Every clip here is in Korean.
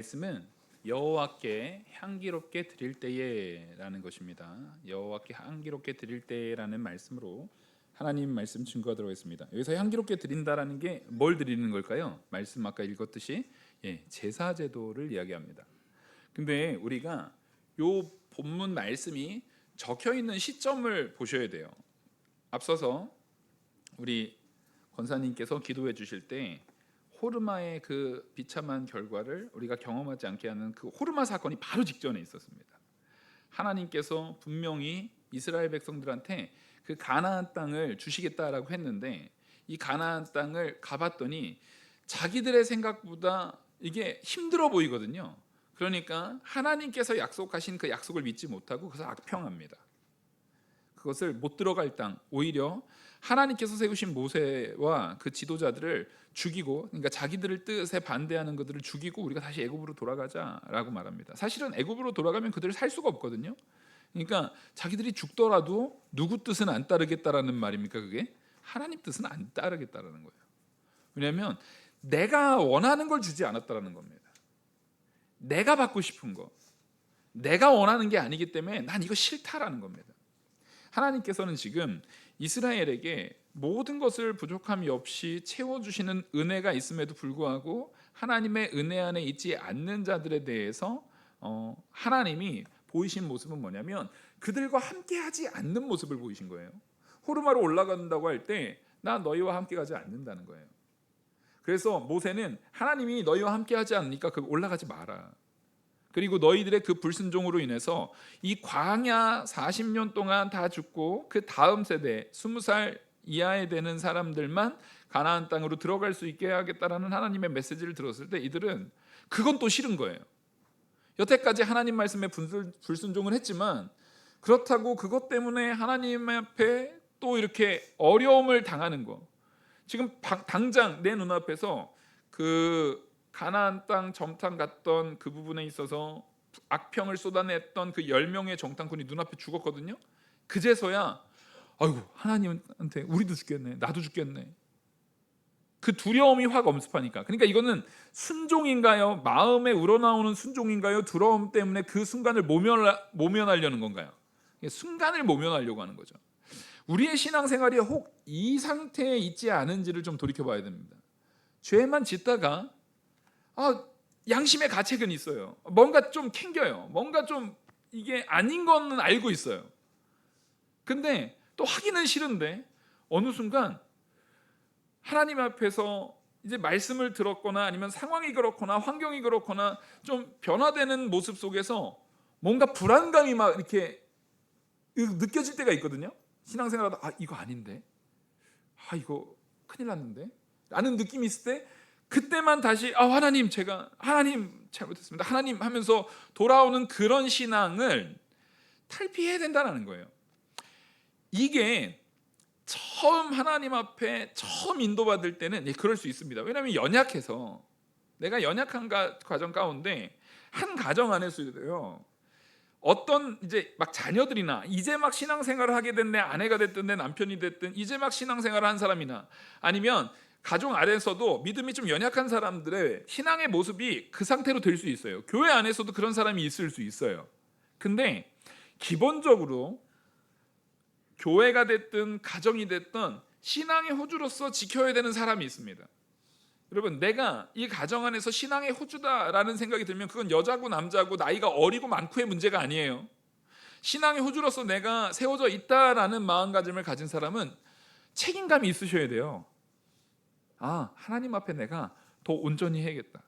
말씀은 여호와께 향기롭게 드릴 때에라는 것입니다. 여호와께 향기롭게 드릴 때라는 말씀으로 하나님 말씀 증거하도록 하겠습니다. 여기서 향기롭게 드린다라는 게 뭘 드리는 걸까요? 말씀 아까 읽었듯이 제사 제도를 이야기합니다. 근데 우리가 요 본문 말씀이 적혀 있는 시점을 보셔야 돼요. 앞서서 우리 권사님께서 기도해 주실 때 호르마의 그 비참한 결과를 우리가 경험하지 않게 하는 그 호르마 사건이 바로 직전에 있었습니다. 하나님께서 분명히 이스라엘 백성들한테 그 가나안 땅을 주시겠다라고 했는데 이 가나안 땅을 가봤더니 자기들의 생각보다 이게 힘들어 보이거든요. 그러니까 하나님께서 약속하신 그 약속을 믿지 못하고 그것을 악평합니다. 그것을 못 들어갈 땅, 오히려 하나님께서 세우신 모세와 그 지도자들을 죽이고, 그러니까 자기들의 뜻에 반대하는 것들을 죽이고 우리가 다시 애굽으로 돌아가자라고 말합니다. 사실은 애굽으로 돌아가면 그들을 살 수가 없거든요. 그러니까 자기들이 죽더라도 누구 뜻은 안 따르겠다라는 말입니까? 그게 하나님 뜻은 안 따르겠다라는 거예요. 왜냐하면 내가 원하는 걸 주지 않았다라는 겁니다. 내가 받고 싶은 거, 내가 원하는 게 아니기 때문에 난 이거 싫다라는 겁니다. 하나님께서는 지금 이스라엘에게 모든 것을 부족함이 없이 채워주시는 은혜가 있음에도 불구하고 하나님의 은혜 안에 있지 않는 자들에 대해서 하나님이 보이신 모습은 뭐냐면 그들과 함께하지 않는 모습을 보이신 거예요. 호르마로 올라간다고 할 때 나 너희와 함께 가지 않는다는 거예요. 그래서 모세는 하나님이 너희와 함께하지 않으니까 그 올라가지 마라. 그리고 너희들의 그 불순종으로 인해서 이 광야 40년 동안 다 죽고 그 다음 세대 20살 이하에 되는 사람들만 가나안 땅으로 들어갈 수 있게 하겠다라는 하나님의 메시지를 들었을 때 이들은 그건 또 싫은 거예요. 여태까지 하나님 말씀에 불순종을 했지만 그렇다고 그것 때문에 하나님 앞에 또 이렇게 어려움을 당하는 거, 지금 당장 내 눈앞에서 그 가나안 땅 정탐 갔던 그 부분에 있어서 악평을 쏟아냈던 그 10명의 정탐꾼이 눈앞에 죽었거든요. 그제서야 아이고 하나님한테 우리도 죽겠네, 나도 죽겠네, 그 두려움이 확 엄습하니까. 그러니까 이거는 순종인가요? 마음에 우러나오는 순종인가요? 두려움 때문에 그 순간을 모면하려는 건가요? 순간을 모면하려고 하는 거죠. 우리의 신앙생활이 혹 이 상태에 있지 않은지를 좀 돌이켜봐야 됩니다. 죄만 짓다가 양심의 가책은 있어요. 뭔가 좀 캥겨요. 뭔가 좀 이게 아닌 거는 알고 있어요. 근데 또 하기는 싫은데 어느 순간 하나님 앞에서 이제 말씀을 들었거나 아니면 상황이 그렇거나 환경이 그렇거나 좀 변화되는 모습 속에서 뭔가 불안감이 막 이렇게 느껴질 때가 있거든요. 신앙생활하다 이거 아닌데, 이거 큰일 났는데 라는 느낌이 있을 때 그때만 다시 하나님 잘못했습니다, 하나님 하면서 돌아오는 그런 신앙을 탈피해야 된다는 거예요. 이게 처음 하나님 앞에 처음 인도받을 때는 그럴 수 있습니다. 왜냐하면 연약해서, 내가 연약한 과정 가운데 한 가정 안에서도요, 어떤 이제 막 자녀들이나 이제 막 신앙생활을 하게 된 내 아내가 됐든 내 남편이 됐든 이제 막 신앙생활을 한 사람이나 아니면 가정 안에서도 믿음이 좀 연약한 사람들의 신앙의 모습이 그 상태로 될 수 있어요. 교회 안에서도 그런 사람이 있을 수 있어요. 근데 기본적으로 교회가 됐든 가정이 됐든 신앙의 호주로서 지켜야 되는 사람이 있습니다. 여러분, 내가 이 가정 안에서 신앙의 호주다라는 생각이 들면 그건 여자고 남자고 나이가 어리고 많고의 문제가 아니에요. 신앙의 호주로서 내가 세워져 있다라는 마음가짐을 가진 사람은 책임감이 있으셔야 돼요. 하나님 앞에 내가 더 온전히 해야겠다.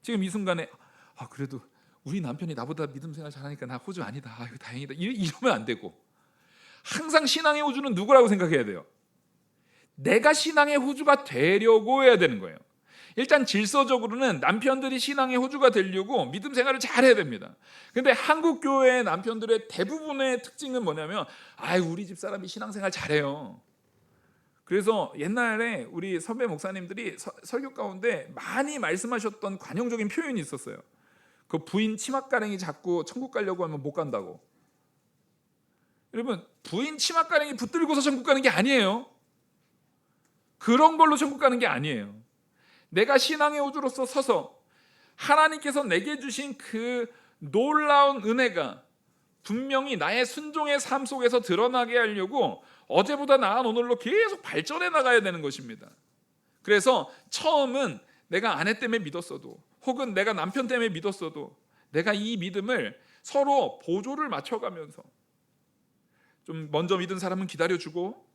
지금 이 순간에 그래도 우리 남편이 나보다 믿음 생활 잘하니까 나 호주 아니다, 이거 다행이다, 이러면 안 되고, 항상 신앙의 호주는 누구라고 생각해야 돼요? 내가 신앙의 호주가 되려고 해야 되는 거예요. 일단 질서적으로는 남편들이 신앙의 호주가 되려고 믿음 생활을 잘해야 됩니다. 근데 한국 교회의 남편들의 대부분의 특징은 뭐냐면 우리 집 사람이 신앙생활 잘해요. 그래서 옛날에 우리 선배 목사님들이 설교 가운데 많이 말씀하셨던 관용적인 표현이 있었어요. 그 부인 치맛가랭이 자꾸 천국 가려고 하면 못 간다고. 여러분, 부인 치맛가랭이 붙들고서 천국 가는 게 아니에요. 그런 걸로 천국 가는 게 아니에요. 내가 신앙의 호주로서 서서 하나님께서 내게 주신 그 놀라운 은혜가 분명히 나의 순종의 삶 속에서 드러나게 하려고 어제보다 나은 오늘로 계속 발전해 나가야 되는 것입니다. 그래서 처음은 내가 아내 때문에 믿었어도, 혹은 내가 남편 때문에 믿었어도, 내가 이 믿음을 서로 보조를 맞춰가면서, 좀 먼저 믿은 사람은 기다려주고,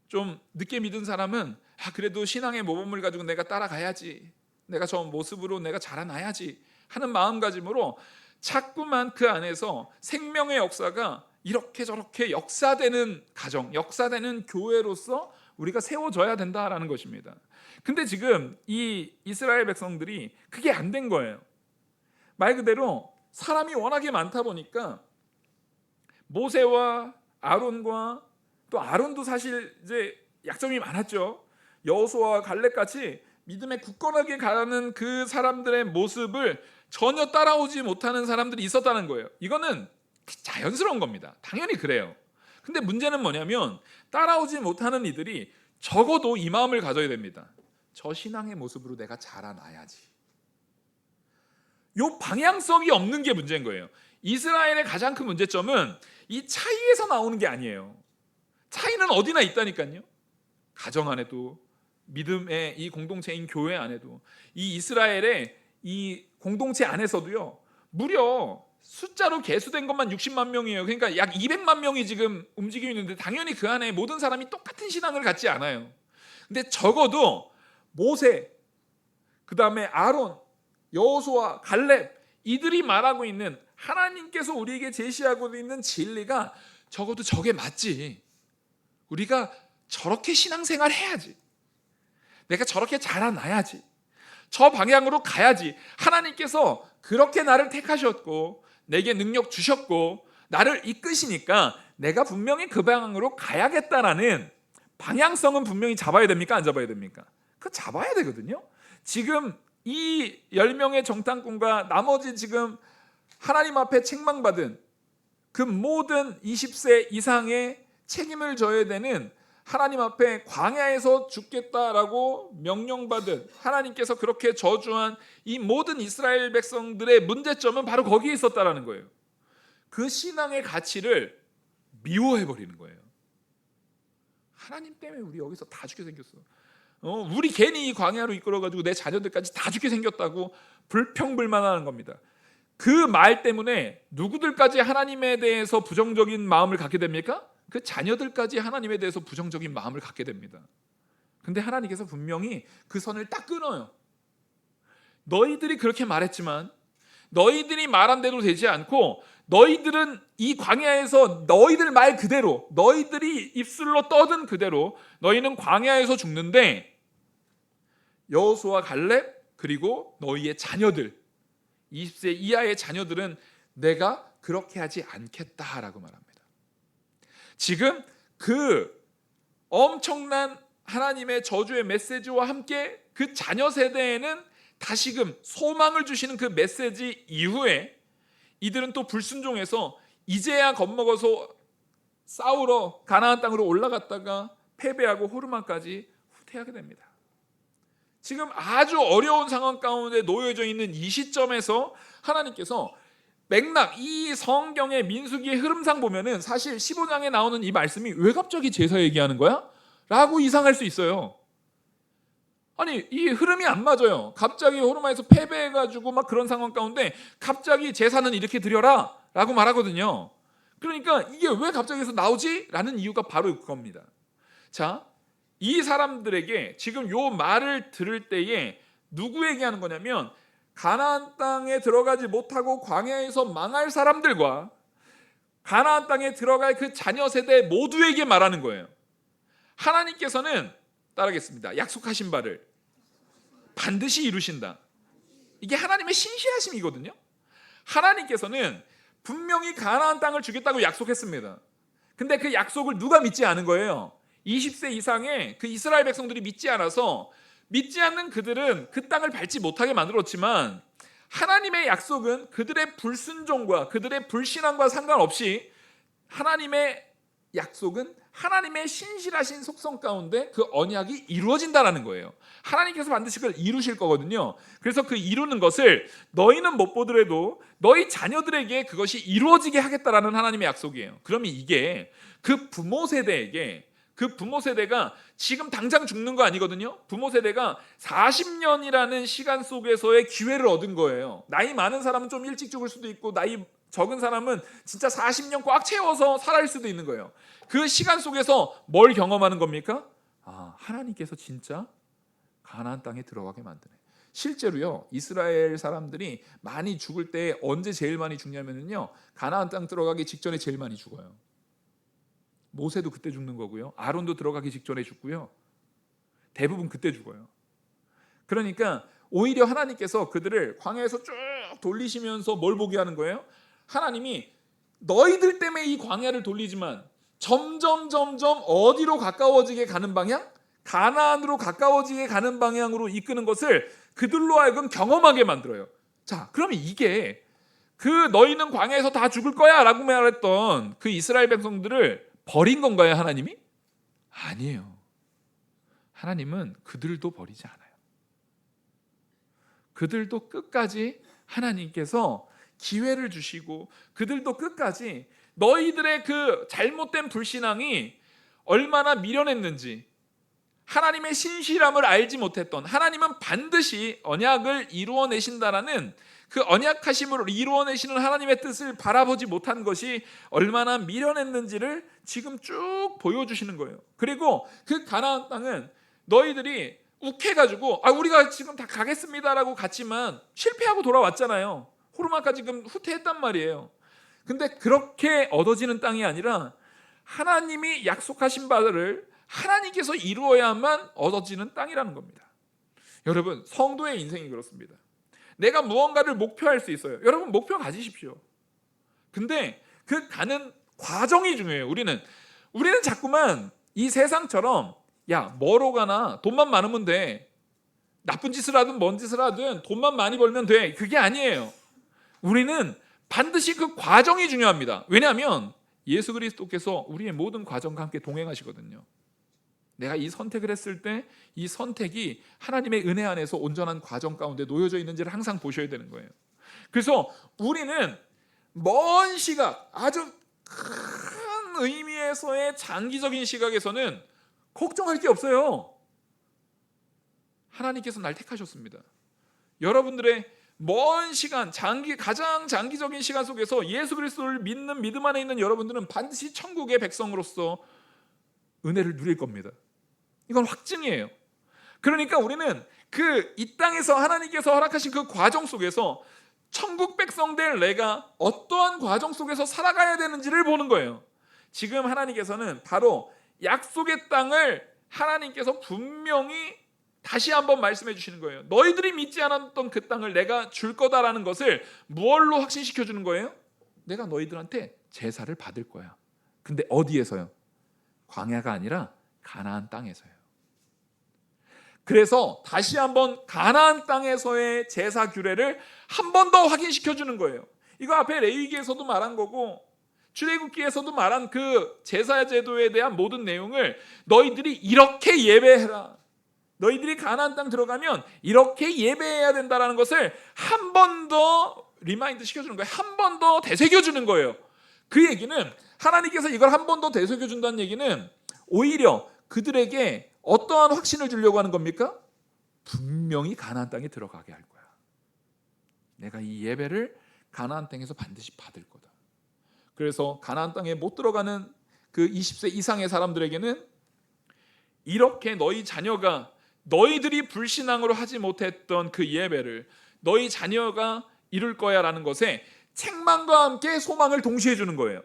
좀 늦게 믿은 사람은 그래도 신앙의 모범을 가지고 내가 따라가야지, 내가 저 모습으로 내가 자라나야지 하는 마음가짐으로 자꾸만 그 안에서 생명의 역사가 이렇게 저렇게 역사되는 가정, 역사되는 교회로서 우리가 세워져야 된다라는 것입니다. 근데 지금 이 이스라엘 백성들이 그게 안 된 거예요. 말 그대로 사람이 워낙에 많다 보니까 모세와 아론과, 또 아론도 사실 이제 약점이 많았죠. 여호수아와 갈렙같이 믿음에 굳건하게 가는 그 사람들의 모습을 전혀 따라오지 못하는 사람들이 있었다는 거예요. 이거는 자연스러운 겁니다. 당연히 그래요. 근데 문제는 뭐냐면 따라오지 못하는 이들이 적어도 이 마음을 가져야 됩니다. 저 신앙의 모습으로 내가 자라나야지. 요 방향성이 없는 게 문제인 거예요. 이스라엘의 가장 큰 문제점은 이 차이에서 나오는 게 아니에요. 차이는 어디나 있다니까요. 가정 안에도, 믿음의 이 공동체인 교회 안에도, 이 이스라엘의 이 공동체 안에서도요, 무려 숫자로 계수된 것만 60만 명이에요. 그러니까 약 200만 명이 지금 움직이고 있는데 당연히 그 안에 모든 사람이 똑같은 신앙을 갖지 않아요. 근데 적어도 모세, 그 다음에 아론, 여호수아, 갈렙, 이들이 말하고 있는, 하나님께서 우리에게 제시하고 있는 진리가 적어도 저게 맞지. 우리가 저렇게 신앙생활 해야지, 내가 저렇게 자라나야지, 저 방향으로 가야지, 하나님께서 그렇게 나를 택하셨고 내게 능력 주셨고 나를 이끄시니까 내가 분명히 그 방향으로 가야겠다라는 방향성은 분명히 잡아야 됩니까? 안 잡아야 됩니까? 그거 잡아야 되거든요. 지금 이 10명의 정탐꾼과 나머지 지금 하나님 앞에 책망받은 그 모든 20세 이상의 책임을 져야 되는, 하나님 앞에 광야에서 죽겠다라고 명령받은, 하나님께서 그렇게 저주한 이 모든 이스라엘 백성들의 문제점은 바로 거기에 있었다라는 거예요. 그 신앙의 가치를 미워해버리는 거예요. 하나님 때문에 우리 여기서 다 죽게 생겼어. 우리 괜히 이 광야로 이끌어가지고 내 자녀들까지 다 죽게 생겼다고 불평불만하는 겁니다. 그 말 때문에 누구들까지 하나님에 대해서 부정적인 마음을 갖게 됩니까? 그 자녀들까지 하나님에 대해서 부정적인 마음을 갖게 됩니다. 근데 하나님께서 분명히 그 선을 딱 끊어요. 너희들이 그렇게 말했지만, 너희들이 말한 대로 되지 않고, 너희들은 이 광야에서 너희들 말 그대로, 너희들이 입술로 떠든 그대로 너희는 광야에서 죽는데, 여호수아, 갈렙, 그리고 너희의 자녀들, 20세 이하의 자녀들은 내가 그렇게 하지 않겠다라고 말합니다. 지금 그 엄청난 하나님의 저주의 메시지와 함께 그 자녀 세대에는 다시금 소망을 주시는 그 메시지 이후에 이들은 또 불순종해서 이제야 겁먹어서 싸우러 가나안 땅으로 올라갔다가 패배하고 호르마까지 후퇴하게 됩니다. 지금 아주 어려운 상황 가운데 놓여져 있는 이 시점에서 하나님께서 맥락, 이 성경의 민수기의 흐름상 보면은 사실 15장에 나오는 이 말씀이 왜 갑자기 제사 얘기하는 거야? 라고 이상할 수 있어요. 아니, 이 흐름이 안 맞아요. 갑자기 호르마에서 패배해가지고 막 그런 상황 가운데 갑자기 제사는 이렇게 드려라 라고 말하거든요. 그러니까 이게 왜 갑자기 해서 나오지? 라는 이유가 바로 그겁니다. 자, 이 사람들에게 지금 요 말을 들을 때에 누구에게 하는 거냐면, 가나안 땅에 들어가지 못하고 광야에서 망할 사람들과 가나안 땅에 들어갈 그 자녀 세대 모두에게 말하는 거예요. 하나님께서는, 따르겠습니다, 약속하신 바를 반드시 이루신다. 이게 하나님의 신실하심이거든요. 하나님께서는 분명히 가나안 땅을 주겠다고 약속했습니다. 근데 그 약속을 누가 믿지 않은 거예요? 20세 이상의 그 이스라엘 백성들이 믿지 않아서, 믿지 않는 그들은 그 땅을 밟지 못하게 만들었지만, 하나님의 약속은 그들의 불순종과 그들의 불신앙과 상관없이, 하나님의 약속은 하나님의 신실하신 속성 가운데 그 언약이 이루어진다라는 거예요. 하나님께서 반드시 그걸 이루실 거거든요. 그래서 그 이루는 것을 너희는 못 보더라도 너희 자녀들에게 그것이 이루어지게 하겠다라는 하나님의 약속이에요. 그러면 이게 그 부모 세대에게, 그 부모 세대가 지금 당장 죽는 거 아니거든요. 부모 세대가 40년이라는 시간 속에서의 기회를 얻은 거예요. 나이 많은 사람은 좀 일찍 죽을 수도 있고, 나이 적은 사람은 진짜 40년 꽉 채워서 살아갈 수도 있는 거예요. 그 시간 속에서 뭘 경험하는 겁니까? 하나님께서 진짜 가나안 땅에 들어가게 만드네. 실제로요, 이스라엘 사람들이 많이 죽을 때 언제 제일 많이 죽냐면요, 가나안 땅 들어가기 직전에 제일 많이 죽어요. 모세도 그때 죽는 거고요, 아론도 들어가기 직전에 죽고요, 대부분 그때 죽어요. 그러니까 오히려 하나님께서 그들을 광야에서 쭉 돌리시면서 뭘 보게 하는 거예요? 하나님이 너희들 때문에 이 광야를 돌리지만 점점 어디로 가까워지게 가는 방향? 가나안으로 가까워지게 가는 방향으로 이끄는 것을 그들로 하여금 경험하게 만들어요. 자, 그러면 이게 그 너희는 광야에서 다 죽을 거야 라고 말했던 그 이스라엘 백성들을 버린 건가요, 하나님이? 아니에요. 하나님은 그들도 버리지 않아요. 그들도 끝까지 하나님께서 기회를 주시고, 그들도 끝까지 너희들의 그 잘못된 불신앙이 얼마나 미련했는지, 하나님의 신실함을 알지 못했던, 하나님은 반드시 언약을 이루어내신다라는 그 언약하심으로 이루어내시는 하나님의 뜻을 바라보지 못한 것이 얼마나 미련했는지를 지금 쭉 보여주시는 거예요. 그리고 그 가나안 땅은 너희들이 욱해가지고 우리가 지금 다 가겠습니다라고 갔지만 실패하고 돌아왔잖아요. 호르마까지 지금 후퇴했단 말이에요. 근데 그렇게 얻어지는 땅이 아니라 하나님이 약속하신 바를 하나님께서 이루어야만 얻어지는 땅이라는 겁니다. 여러분, 성도의 인생이 그렇습니다. 내가 무언가를 목표할 수 있어요. 여러분, 목표 가지십시오. 근데 그 가는 과정이 중요해요. 우리는 자꾸만 이 세상처럼 뭐로 가나 돈만 많으면 돼, 나쁜 짓을 하든 뭔 짓을 하든 돈만 많이 벌면 돼, 그게 아니에요. 우리는 반드시 그 과정이 중요합니다. 왜냐하면 예수 그리스도께서 우리의 모든 과정과 함께 동행하시거든요. 내가 이 선택을 했을 때 이 선택이 하나님의 은혜 안에서 온전한 과정 가운데 놓여져 있는지를 항상 보셔야 되는 거예요. 그래서 우리는 먼 시각, 아주 큰 의미에서의 장기적인 시각에서는 걱정할 게 없어요. 하나님께서 날 택하셨습니다. 여러분들의 먼 시간, 가장 장기적인 시간 속에서 예수 그리스도를 믿는 믿음 안에 있는 여러분들은 반드시 천국의 백성으로서 은혜를 누릴 겁니다. 이건 확증이에요. 그러니까 우리는 이 땅에서 하나님께서 허락하신 그 과정 속에서 천국 백성 될 내가 어떠한 과정 속에서 살아가야 되는지를 보는 거예요. 지금 하나님께서는 바로 약속의 땅을 하나님께서 분명히 다시 한번 말씀해 주시는 거예요. 너희들이 믿지 않았던 그 땅을 내가 줄 거다라는 것을 무엇로 확신시켜 주는 거예요? 내가 너희들한테 제사를 받을 거야. 근데 어디에서요? 광야가 아니라 가나안 땅에서요. 그래서 다시 한번 가나안 땅에서의 제사 규례를 한 번 더 확인시켜 주는 거예요. 이거 앞에 레위기에서도 말한 거고 출애굽기에서도 말한 그 제사 제도에 대한 모든 내용을 너희들이 이렇게 예배해라, 너희들이 가나안 땅 들어가면 이렇게 예배해야 된다는 것을 한 번 더 리마인드 시켜주는 거예요. 한 번 더 되새겨주는 거예요. 그 얘기는, 하나님께서 이걸 한 번 더 되새겨준다는 얘기는 오히려 그들에게 어떠한 확신을 주려고 하는 겁니까? 분명히 가나안 땅에 들어가게 할 거야. 내가 이 예배를 가나안 땅에서 반드시 받을 거다. 그래서 가나안 땅에 못 들어가는 그 20세 이상의 사람들에게는 이렇게 너희 자녀가, 너희들이 불신앙으로 하지 못했던 그 예배를 너희 자녀가 이룰 거야 라는 것에 책망과 함께 소망을 동시에 주는 거예요.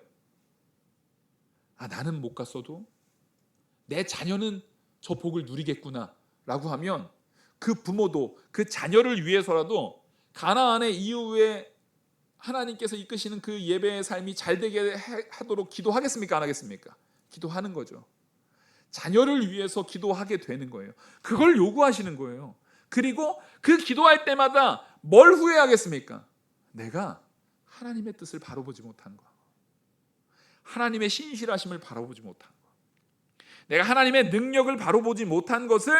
나는 못 갔어도 내 자녀는 저 복을 누리겠구나 라고 하면 그 부모도 그 자녀를 위해서라도 가나안의 이후에 하나님께서 이끄시는 그 예배의 삶이 잘 되게 하도록 기도하겠습니까? 안 하겠습니까? 기도하는 거죠. 자녀를 위해서 기도하게 되는 거예요. 그걸 요구하시는 거예요. 그리고 그 기도할 때마다 뭘 후회하겠습니까? 내가 하나님의 뜻을 바라보지 못한 거, 하나님의 신실하심을 바라보지 못한 거. 내가 하나님의 능력을 바로 보지 못한 것을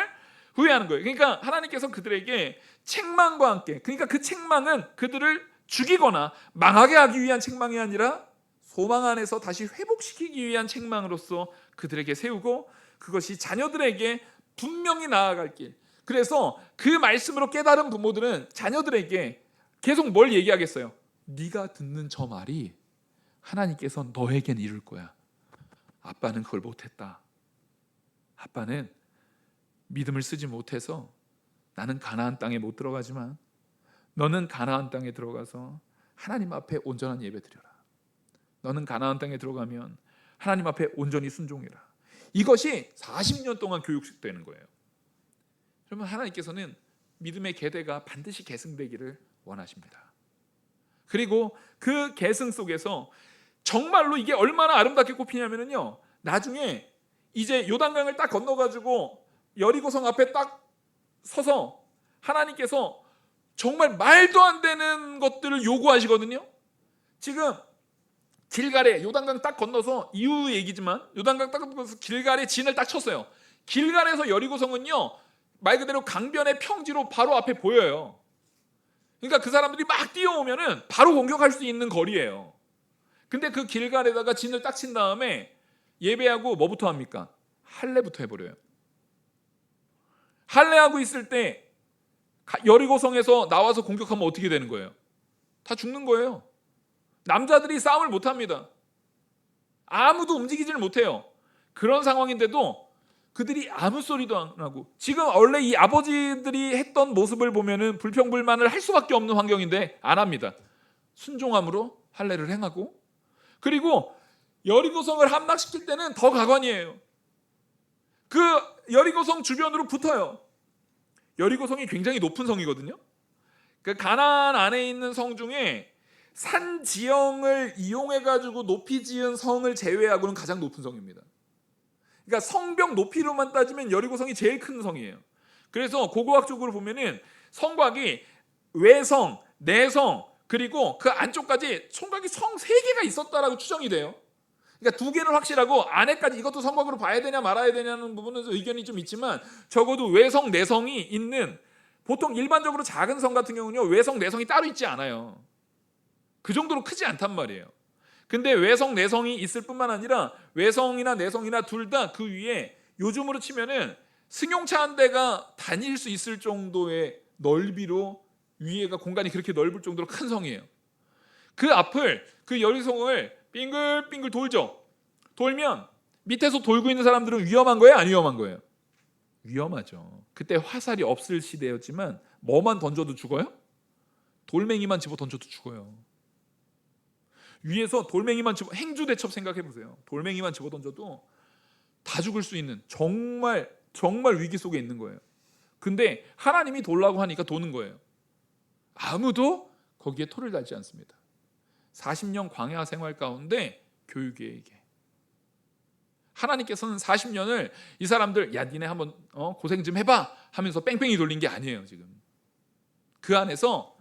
후회하는 거예요. 그러니까 하나님께서 그들에게 책망과 함께, 그러니까 그 책망은 그들을 죽이거나 망하게 하기 위한 책망이 아니라 소망 안에서 다시 회복시키기 위한 책망으로서 그들에게 세우고, 그것이 자녀들에게 분명히 나아갈 길. 그래서 그 말씀으로 깨달은 부모들은 자녀들에게 계속 뭘 얘기하겠어요? 네가 듣는 저 말이 하나님께서 너에겐 이룰 거야. 아빠는 그걸 못했다. 아빠는 믿음을 쓰지 못해서 나는 가나안 땅에 못 들어가지만 너는 가나안 땅에 들어가서 하나님 앞에 온전한 예배 드려라. 너는 가나안 땅에 들어가면 하나님 앞에 온전히 순종해라. 이것이 40년 동안 교육되는 거예요. 그러면 하나님께서는 믿음의 계대가 반드시 계승되기를 원하십니다. 그리고 그 계승 속에서 정말로 이게 얼마나 아름답게 꼽히냐면요, 나중에 이제 요단강을 딱 건너가지고 여리고성 앞에 딱 서서 하나님께서 정말 말도 안 되는 것들을 요구하시거든요. 지금 길갈에 요단강 딱 건너서 이후 얘기지만 요단강 딱 건너서 길갈에 진을 딱 쳤어요. 길갈에서 여리고성은요, 말 그대로 강변의 평지로 바로 앞에 보여요. 그러니까 그 사람들이 막 뛰어오면은 바로 공격할 수 있는 거리예요. 근데 그 길갈에다가 진을 딱 친 다음에 예배하고 뭐부터 합니까? 할례부터 해버려요. 할례하고 있을 때 여리고성에서 나와서 공격하면 어떻게 되는 거예요? 다 죽는 거예요. 남자들이 싸움을 못합니다. 아무도 움직이지를 못해요. 그런 상황인데도 그들이 아무 소리도 안 하고, 지금 원래 이 아버지들이 했던 모습을 보면은 불평불만을 할 수밖에 없는 환경인데 안 합니다. 순종함으로 할례를 행하고, 그리고 여리고성을 함락시킬 때는 더 가관이에요. 그 여리고성 주변으로 붙어요. 여리고성이 굉장히 높은 성이거든요. 그 가나안 안에 있는 성 중에 산 지형을 이용해 가지고 높이 지은 성을 제외하고는 가장 높은 성입니다. 그러니까 성벽 높이로만 따지면 여리고성이 제일 큰 성이에요. 그래서 고고학적으로 보면은 성곽이 외성, 내성, 그리고 그 안쪽까지 총각이 성 3개가 있었다라고 추정이 돼요. 그러니까 2개는 확실하고 안에까지 이것도 성곽으로 봐야 되냐 말아야 되냐는 부분은 의견이 좀 있지만, 적어도 외성, 내성이 있는, 보통 일반적으로 작은 성 같은 경우는요, 외성, 내성이 따로 있지 않아요. 그 정도로 크지 않단 말이에요. 근데 외성, 내성이 있을 뿐만 아니라 외성이나 내성이나 둘 다 그 위에 요즘으로 치면은 승용차 한 대가 다닐 수 있을 정도의 넓이로, 위에가 공간이 그렇게 넓을 정도로 큰 성이에요. 그 앞을, 그 여리성을 빙글빙글 돌죠. 돌면 밑에서 돌고 있는 사람들은 위험한 거예요, 안 위험한 거예요? 위험하죠. 그때 화살이 없을 시대였지만 뭐만 던져도 죽어요? 돌멩이만 집어 던져도 죽어요. 위에서 돌멩이만 집어, 행주대첩 생각해 보세요. 돌멩이만 집어 던져도 다 죽을 수 있는 정말 위기 속에 있는 거예요. 근데 하나님이 돌라고 하니까 도는 거예요. 아무도 거기에 토를 달지 않습니다. 40년 광야 생활 가운데 교육에게 하나님께서는 40년을 이 사람들, 야 니네 한번 고생 좀 해봐 하면서 뺑뺑이 돌린 게 아니에요. 지금 그 안에서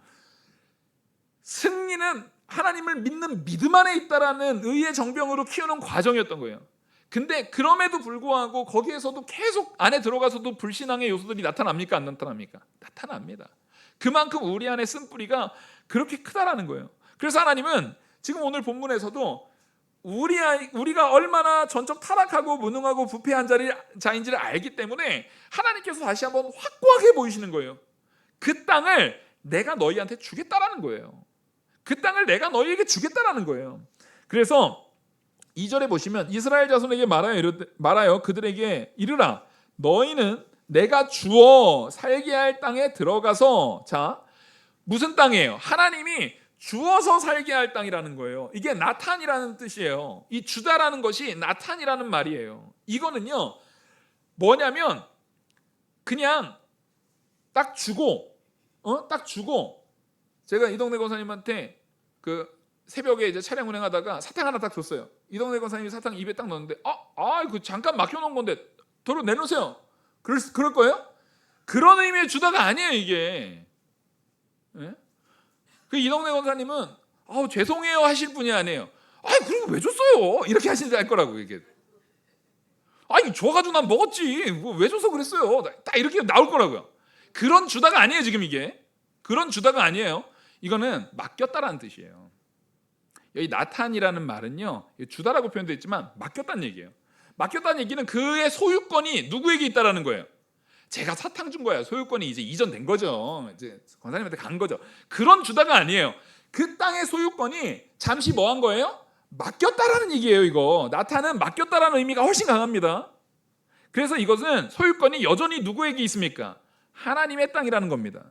승리는 하나님을 믿는 믿음 안에 있다라는 의의 정병으로 키우는 과정이었던 거예요. 근데 그럼에도 불구하고 거기에서도 계속 안에 들어가서도 불신앙의 요소들이 나타납니까? 안 나타납니까? 나타납니다. 그만큼 우리 안에 쓴뿌리가 그렇게 크다라는 거예요. 그래서 하나님은 지금 오늘 본문에서도 우리가 얼마나 전적 타락하고 무능하고 부패한 자인지를 알기 때문에 하나님께서 다시 한번 확고하게 보이시는 거예요. 그 땅을 내가 너희한테 주겠다라는 거예요. 그 땅을 내가 너희에게 주겠다라는 거예요. 그래서 2절에 보시면 이스라엘 자손에게 말하여 그들에게 이르라, 너희는 내가 주어 살게 할 땅에 들어가서, 자, 무슨 땅이에요? 하나님이 주어서 살게 할 땅이라는 거예요. 이게 나탄이라는 뜻이에요. 이 주다라는 것이 나탄이라는 말이에요. 이거는요, 뭐냐면 그냥 딱 주고, 제가 이동래 권사님한테 그 새벽에 이제 차량 운행하다가 사탕 하나 딱 줬어요. 이동래 권사님이 사탕 입에 딱 넣었는데, 그 잠깐 맡겨놓은 건데 도로 내놓으세요. 그럴 거예요? 그런 의미의 주다가 아니에요, 이게. 네? 그 이동래 권사님은 죄송해요 하실 분이 아니에요. 그리고 왜 줬어요? 이렇게 하시는지 알 거라고, 이게. 아니 줘가지고 난 먹었지. 왜 줘서 그랬어요? 딱 이렇게 나올 거라고요. 그런 주다가 아니에요. 지금 이게 그런 주다가 아니에요. 이거는 맡겼다라는 뜻이에요. 여기 나탄이라는 말은요, 주다라고 표현되어 있지만 맡겼다는 얘기예요. 맡겼다는 얘기는 그의 소유권이 누구에게 있다라는 거예요. 제가 사탕 준 거야. 소유권이 이제 이전된 거죠. 이제 권사님한테 간 거죠. 그런 주다가 아니에요. 그 땅의 소유권이 잠시 뭐 한 거예요? 맡겼다라는 얘기예요. 이거 나탄은 맡겼다라는 의미가 훨씬 강합니다. 그래서 이것은 소유권이 여전히 누구에게 있습니까? 하나님의 땅이라는 겁니다.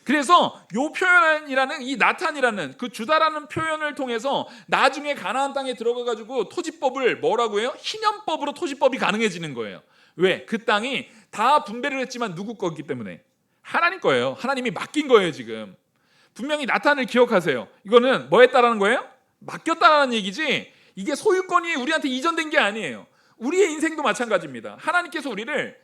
그래서 요 표현이라는 이 나탄이라는 그 주다라는 표현을 통해서 나중에 가나안 땅에 들어가 가지고 토지법을 뭐라고 해요? 희년법으로 토지법이 가능해지는 거예요. 왜? 그 땅이 다 분배를 했지만 누구 거기 때문에 하나님 거예요. 하나님이 맡긴 거예요. 지금 분명히 나탄을 기억하세요. 이거는 뭐 했다라는 거예요? 맡겼다라는 얘기지, 이게 소유권이 우리한테 이전된 게 아니에요. 우리의 인생도 마찬가지입니다. 하나님께서 우리를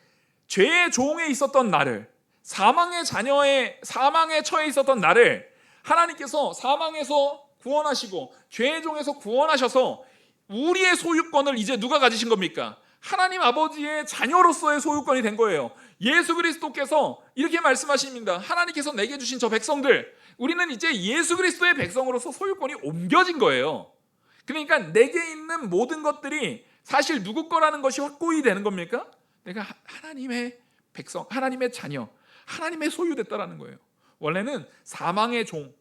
죄의 종에 있었던 나를, 사망의 처해 있었던 나를 하나님께서 사망에서 구원하시고 죄의 종에서 구원하셔서 우리의 소유권을 이제 누가 가지신 겁니까? 하나님 아버지의 자녀로서의 소유권이 된 거예요. 예수 그리스도께서 이렇게 말씀하십니다. 하나님께서 내게 주신 저 백성들, 우리는 이제 예수 그리스도의 백성으로서 소유권이 옮겨진 거예요. 그러니까 내게 있는 모든 것들이 사실 누구 거라는 것이 확고히 되는 겁니까? 내가 하나님의 백성, 하나님의 자녀, 하나님의 소유됐다라는 거예요. 원래는 사망의 종,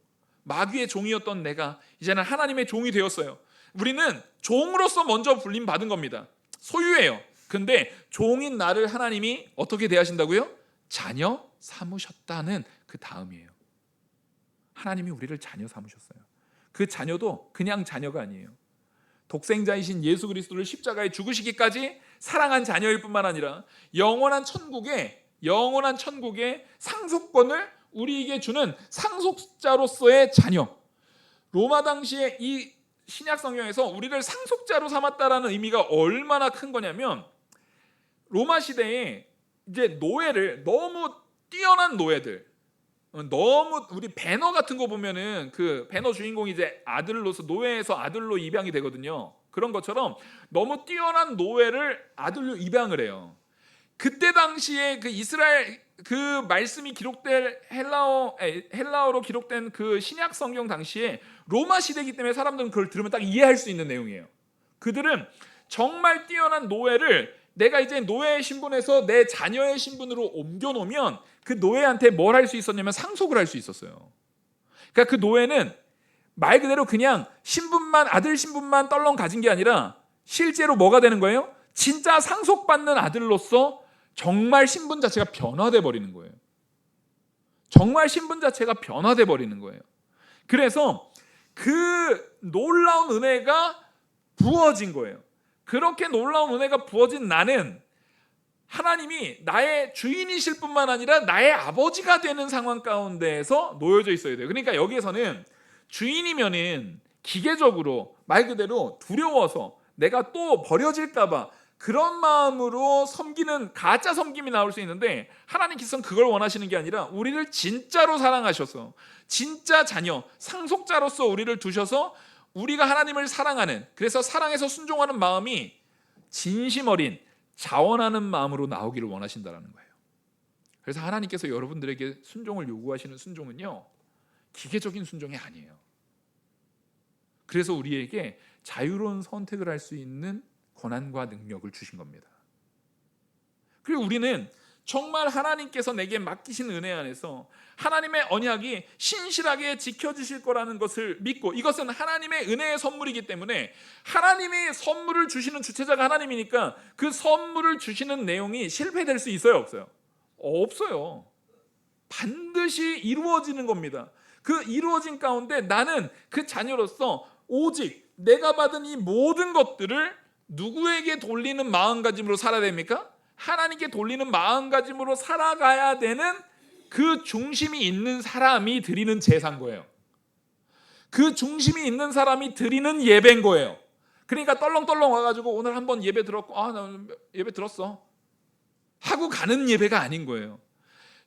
마귀의 종이었던 내가 이제는 하나님의 종이 되었어요. 우리는 종으로서 먼저 불림 받은 겁니다. 소유예요. 근데 종인 나를 하나님이 어떻게 대하신다고요? 자녀 삼으셨다는 그 다음이에요. 하나님이 우리를 자녀 삼으셨어요. 그 자녀도 그냥 자녀가 아니에요. 독생자이신 예수 그리스도를 십자가에 죽으시기까지 사랑한 자녀일 뿐만 아니라 영원한 천국의 상속권을 우리에게 주는 상속자로서의 자녀. 로마 당시에 이 신약 성경에서 우리를 상속자로 삼았다라는 의미가 얼마나 큰 거냐면, 로마 시대에 이제 노예를, 너무 뛰어난 노예들, 너무 우리 배너 같은 거 보면은 그 배너 주인공이 이제 아들로서 노예에서 아들로 입양이 되거든요. 그런 것처럼 너무 뛰어난 노예를 아들로 입양을 해요. 그때 당시에 그 이스라엘 그 말씀이 기록된 헬라어로 기록된 그 신약 성경 당시에 로마 시대이기 때문에 사람들은 그걸 들으면 딱 이해할 수 있는 내용이에요. 그들은 정말 뛰어난 노예를 내가 이제 노예의 신분에서 내 자녀의 신분으로 옮겨놓으면 그 노예한테 뭘 할 수 있었냐면 상속을 할 수 있었어요. 그러니까 그 노예는 말 그대로 그냥 신분만, 아들 신분만 떨렁 가진 게 아니라 실제로 뭐가 되는 거예요? 진짜 상속받는 아들로서 정말 신분 자체가 변화돼 버리는 거예요. 정말 신분 자체가 변화돼 버리는 거예요. 그래서 그 놀라운 은혜가 부어진 거예요. 그렇게 놀라운 은혜가 부어진 나는 하나님이 나의 주인이실 뿐만 아니라 나의 아버지가 되는 상황 가운데에서 놓여져 있어야 돼요. 그러니까 여기에서는 주인이면은 기계적으로 말 그대로 두려워서 내가 또 버려질까 봐 그런 마음으로 섬기는 가짜 섬김이 나올 수 있는데, 하나님께서는 그걸 원하시는 게 아니라 우리를 진짜로 사랑하셔서 진짜 자녀, 상속자로서 우리를 두셔서 우리가 하나님을 사랑하는, 그래서 사랑해서 순종하는 마음이 진심 어린 자원하는 마음으로 나오기를 원하신다는 거예요. 그래서 하나님께서 여러분들에게 순종을 요구하시는 순종은요, 기계적인 순종이 아니에요. 그래서 우리에게 자유로운 선택을 할 수 있는 권한과 능력을 주신 겁니다. 그리고 우리는 정말 하나님께서 내게 맡기신 은혜 안에서 하나님의 언약이 신실하게 지켜지실 거라는 것을 믿고, 이것은 하나님의 은혜의 선물이기 때문에 하나님이 선물을 주시는 주체자가 하나님이니까 그 선물을 주시는 내용이 실패될 수 있어요, 없어요? 없어요. 반드시 이루어지는 겁니다. 그 이루어진 가운데 나는 그 자녀로서 오직 내가 받은 이 모든 것들을 누구에게 돌리는 마음가짐으로 살아야 됩니까? 하나님께 돌리는 마음가짐으로 살아가야 되는 그 중심이 있는 사람이 드리는 제사인 거예요. 그 중심이 있는 사람이 드리는 예배인 거예요. 그러니까 떨렁떨렁 와가지고 오늘 한번 예배 들었고, 나 예배 들었어 하고 가는 예배가 아닌 거예요.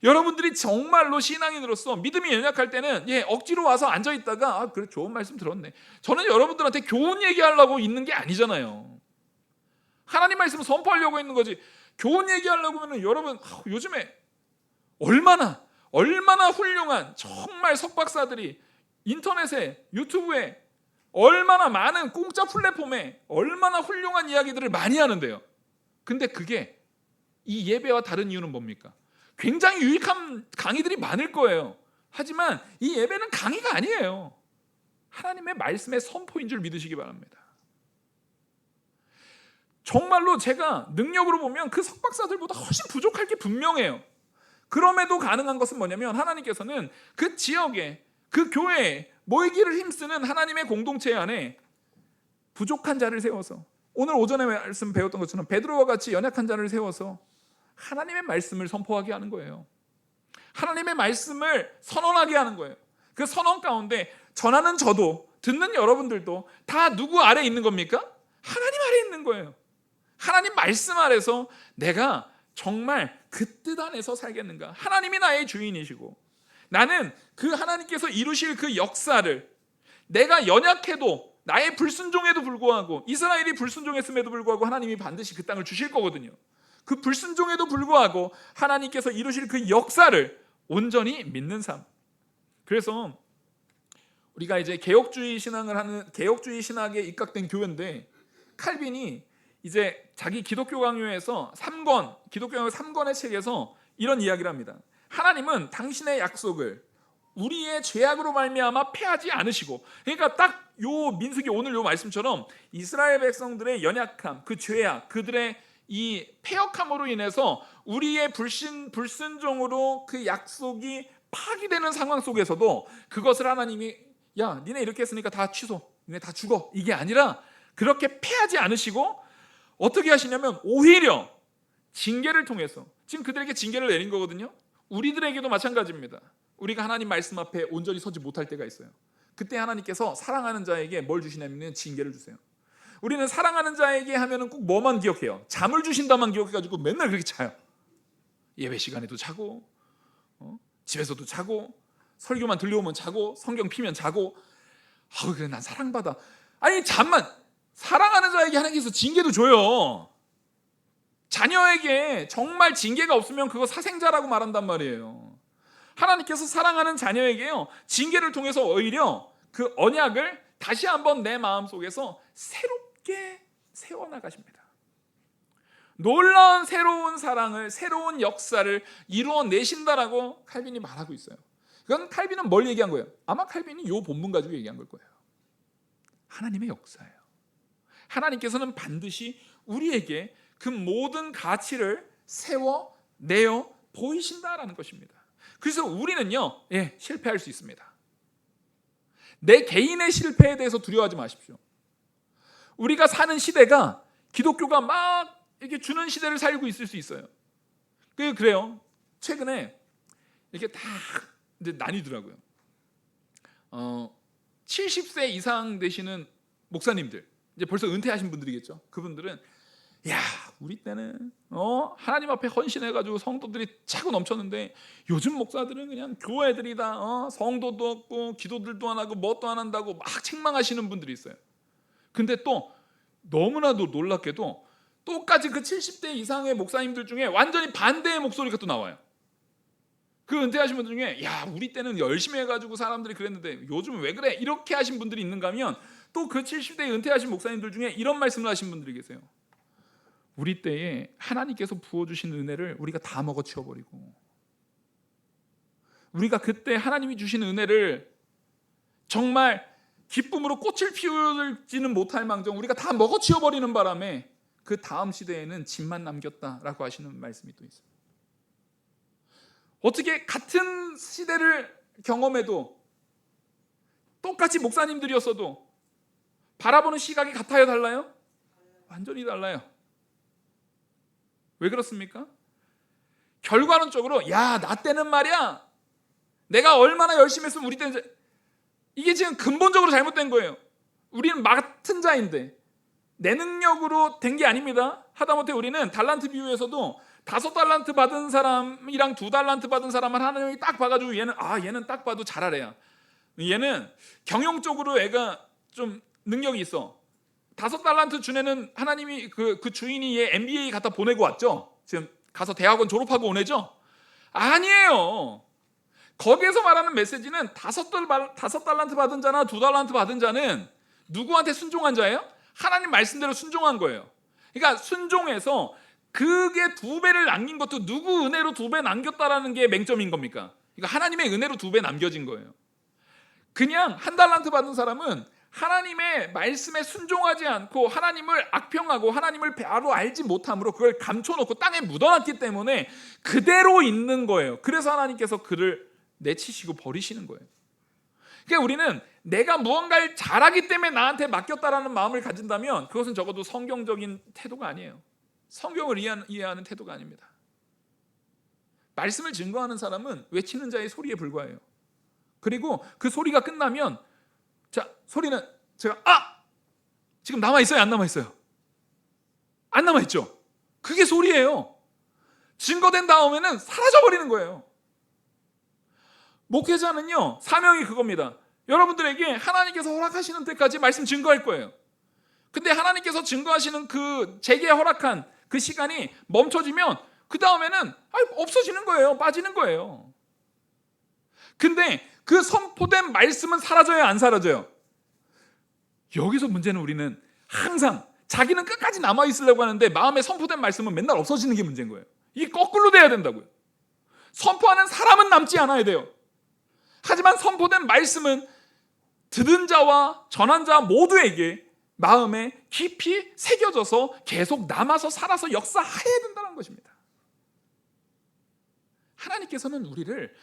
여러분들이 정말로 신앙인으로서 믿음이 연약할 때는 억지로 와서 앉아있다가 그래 좋은 말씀 들었네, 저는 여러분들한테 교훈 얘기하려고 있는 게 아니잖아요. 하나님 말씀을 선포하려고 있는 거지. 교훈 얘기하려고 하면 여러분 요즘에 얼마나 훌륭한 정말 석박사들이 인터넷에 유튜브에 얼마나 많은 공짜 플랫폼에 얼마나 훌륭한 이야기들을 많이 하는데요. 근데 그게 이 예배와 다른 이유는 뭡니까? 굉장히 유익한 강의들이 많을 거예요. 하지만 이 예배는 강의가 아니에요. 하나님의 말씀의 선포인 줄 믿으시기 바랍니다. 정말로 제가 능력으로 보면 그 석박사들보다 훨씬 부족할 게 분명해요. 그럼에도 가능한 것은 뭐냐면 하나님께서는 그 지역에 그 교회에 모이기를 힘쓰는 하나님의 공동체 안에 부족한 자를 세워서 오늘 오전에 말씀 배웠던 것처럼 베드로와 같이 연약한 자를 세워서 하나님의 말씀을 선포하게 하는 거예요. 하나님의 말씀을 선언하게 하는 거예요. 그 선언 가운데 전하는 저도 듣는 여러분들도 다 누구 아래 있는 겁니까? 하나님 아래 있는 거예요. 하나님 말씀 아래서 내가 정말 그 뜻 안에서 살겠는가? 하나님이 나의 주인이시고 나는 그 하나님께서 이루실 그 역사를 내가 연약해도 나의 불순종에도 불구하고 이스라엘이 불순종했음에도 불구하고 하나님이 반드시 그 땅을 주실 거거든요. 그 불순종에도 불구하고 하나님께서 이루실 그 역사를 온전히 믿는 삶. 그래서 우리가 이제 개혁주의 신학에 입각된 교회인데 칼빈이 이제 자기 기독교 강요에서 3권, 기독교 강요 3권의 책에서 이런 이야기를 합니다. 하나님은 당신의 약속을 우리의 죄악으로 말미암아 패하지 않으시고, 그러니까 딱 요 민수기 오늘 요 말씀처럼 이스라엘 백성들의 연약함, 그 죄악, 그들의 이 패역함으로 인해서 우리의 불순종으로 그 약속이 파기되는 상황 속에서도 그것을 하나님이 야 니네 이렇게 했으니까 다 취소, 니네 다 죽어, 이게 아니라 그렇게 패하지 않으시고 어떻게 하시냐면 오히려 징계를 통해서, 지금 그들에게 징계를 내린 거거든요. 우리들에게도 마찬가지입니다. 우리가 하나님 말씀 앞에 온전히 서지 못할 때가 있어요. 그때 하나님께서 사랑하는 자에게 뭘 주시냐면 징계를 주세요. 우리는 사랑하는 자에게 하면은 꼭 뭐만 기억해요? 잠을 주신다만 기억해가지고 맨날 그렇게 자요. 예배 시간에도 자고, 집에서도 자고, 설교만 들려오면 자고, 성경 피면 자고. 그래 난 사랑받아. 아니 잠만, 사랑하는 자에게 하나님께서 징계도 줘요. 자녀에게 정말 징계가 없으면 그거 사생자라고 말한단 말이에요. 하나님께서 사랑하는 자녀에게요 징계를 통해서 오히려 그 언약을 다시 한번 내 마음속에서 새롭게 세워나가십니다. 놀라운 새로운 사랑을, 새로운 역사를 이루어내신다라고 칼빈이 말하고 있어요. 그건 칼빈은 뭘 얘기한 거예요? 아마 칼빈이 이 본문 가지고 얘기한 걸 거예요. 하나님의 역사예요. 하나님께서는 반드시 우리에게 그 모든 가치를 세워내어 보이신다라는 것입니다. 그래서 우리는요 실패할 수 있습니다. 내 개인의 실패에 대해서 두려워하지 마십시오. 우리가 사는 시대가 기독교가 막 이렇게 주는 시대를 살고 있을 수 있어요. 그래요. 최근에 이렇게 다 이제 나뉘더라고요. 70세 이상 되시는 목사님들, 이제 벌써 은퇴하신 분들이겠죠. 그분들은 야 우리 때는 하나님 앞에 헌신해가지고 성도들이 차고 넘쳤는데 요즘 목사들은 그냥 교회들이 다 성도도 없고 기도들도 안 하고 뭣도 안 한다고 막 책망하시는 분들이 있어요. 근데 또 너무나도 놀랍게도 똑같이 그 70대 이상의 목사님들 중에 완전히 반대의 목소리가 또 나와요. 그 은퇴하신 분들 중에 야 우리 때는 열심히 해가지고 사람들이 그랬는데 요즘 왜 그래 이렇게 하신 분들이 있는가 하면 또 그 70대 은퇴하신 목사님들 중에 이런 말씀을 하신 분들이 계세요. 우리 때에 하나님께서 부어주신 은혜를 우리가 다 먹어치워버리고, 우리가 그때 하나님이 주신 은혜를 정말 기쁨으로 꽃을 피우지는 못할 망정 우리가 다 먹어치워버리는 바람에 그 다음 시대에는 짐만 남겼다라고 하시는 말씀이 또 있어요. 어떻게 같은 시대를 경험해도 똑같이 목사님들이었어도 바라보는 시각이 같아요, 달라요? 완전히 달라요. 왜 그렇습니까? 결과론적으로 야 나 때는 말이야 내가 얼마나 열심히 했으면 우리 때는 이게 지금 근본적으로 잘못된 거예요. 우리는 맡은 자인데 내 능력으로 된 게 아닙니다. 하다못해 우리는 달란트 비유에서도 5달란트 받은 사람이랑 2달란트 받은 사람을 하나님이 딱 봐가지고 얘는 딱 봐도 잘하래야, 얘는 경영적으로 애가 좀 능력이 있어, 5달란트 준 애는 하나님이 그 주인이 얘 MBA 갖다 보내고 왔죠. 지금 가서 대학원 졸업하고 오네죠. 아니에요. 거기에서 말하는 메시지는 5달란트 받은 자나 2달란트 받은 자는 누구한테 순종한 자예요? 하나님 말씀대로 순종한 거예요. 그러니까 순종해서 그게 2배를 남긴 것도 누구 은혜로 2배 남겼다라는 게 맹점인 겁니까? 그러니까 하나님의 은혜로 2배 남겨진 거예요. 그냥 1달란트 받은 사람은 하나님의 말씀에 순종하지 않고 하나님을 악평하고 하나님을 바로 알지 못함으로 그걸 감춰놓고 땅에 묻어놨기 때문에 그대로 있는 거예요. 그래서 하나님께서 그를 내치시고 버리시는 거예요. 그러니까 우리는 내가 무언가를 잘하기 때문에 나한테 맡겼다라는 마음을 가진다면 그것은 적어도 성경적인 태도가 아니에요. 성경을 이해하는 태도가 아닙니다. 말씀을 증거하는 사람은 외치는 자의 소리에 불과해요. 그리고 그 소리가 끝나면 자, 소리는 제가 지금 남아있어요? 안 남아있어요? 안 남아있죠? 그게 소리예요. 증거된 다음에는 사라져버리는 거예요. 목회자는요, 사명이 그겁니다. 여러분들에게 하나님께서 허락하시는 때까지 말씀 증거할 거예요. 근데 하나님께서 증거하시는 그 제게 허락한 그 시간이 멈춰지면 그 다음에는 없어지는 거예요. 빠지는 거예요. 근데 그 선포된 말씀은 사라져요? 안 사라져요? 여기서 문제는 우리는 항상 자기는 끝까지 남아있으려고 하는데 마음에 선포된 말씀은 맨날 없어지는 게 문제인 거예요. 이게 거꾸로 돼야 된다고요. 선포하는 사람은 남지 않아야 돼요. 하지만 선포된 말씀은 듣은 자와 전한 자 모두에게 마음에 깊이 새겨져서 계속 남아서 살아서 역사해야 된다는 것입니다. 하나님께서는 우리를